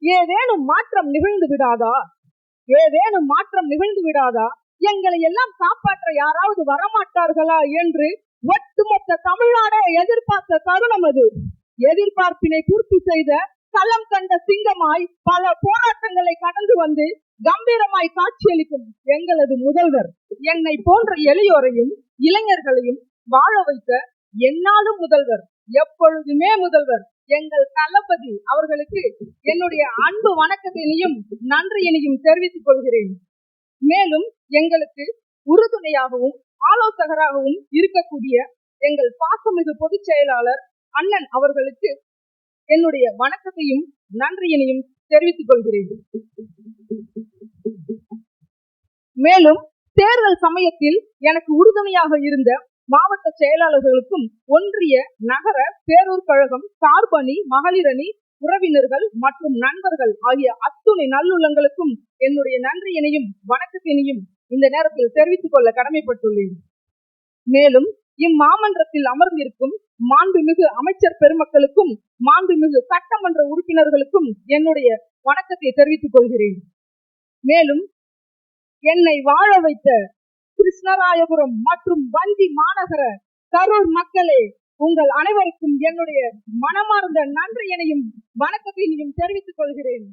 ஏதேனும் மாற்றம் நிகழ்ந்து விடாதா? ஏதேனும் மாற்றம் நிகழ்ந்து விடாதா? எங்களை எல்லாம் காப்பாற்ற யாராவது வரமாட்டார்களா என்று ஒட்டுமொத்த தமிழ்நாடே எதிர்பார்த்த தருணம் அது. எதிர்பார்ப்பினை பூர்த்தி செய்த களம் கண்ட சிங்கமாய் பல போராட்டங்களை கடந்து வந்து கம்பீரமாய் காட்சியளிக்கும் எங்களது முதல்வர் என்னை போன்ற எளியோரையும் இளைஞர்களையும் வாழ வைத்த என்னாலும் முதல்வர், எப்பொழுதுமே முதல்வர் எங்கள் தளபதி அவர்களுக்கு என்னுடைய அன்பு வணக்கத்தினையும் நன்றியினையும் தெரிவித்துக் கொள்கிறேன். மேலும் எங்களுக்கு உறுதுணையாகவும் ஆலோசகராகவும் இருக்கக்கூடிய எங்கள் பாசமிகு பொதுச் செயலாளர் அண்ணன் அவர்களுக்கு என்னுடைய வணக்கத்தையும் நன்றியினையும் தெரிவித்துக் கொள்கிறேன். மேலும் தேர்தல் சமயத்தில் எனக்கு உறுதுணையாக இருந்த மாவட்ட செயலாளர்களுக்கும் ஒன்றிய நகர பேரூர் கழகம் சார்பணி மகளிரணி உறவினர்கள் மற்றும் நண்பர்கள் ஆகிய அத்துணை நல்லுள்ளங்களுக்கும் என்னுடைய நன்றியினையும் வணக்கத்தினையும் இந்த நேரத்தில் தெரிவித்துக் கொள்ள கடமைப்பட்டுள்ளேன். மேலும் இம்மாமன்றத்தில் அமர்ந்திருக்கும் மாண்புமிகு அமைச்சர் பெருமக்களுக்கும் மாண்புமிகு சட்டமன்ற உறுப்பினர்களுக்கும் என்னுடைய வணக்கத்தை தெரிவித்துக் கொள்கிறேன். மேலும் என்னை வாழ வைத்த கிருஷ்ணராயபுரம் மற்றும் வஞ்சி மாநகர கரூர் மக்களே, உங்கள் அனைவருக்கும் என்னுடைய மனமார்ந்த நன்றியினையும் வணக்கத்தினையும் தெரிவித்துக் கொள்கிறேன்.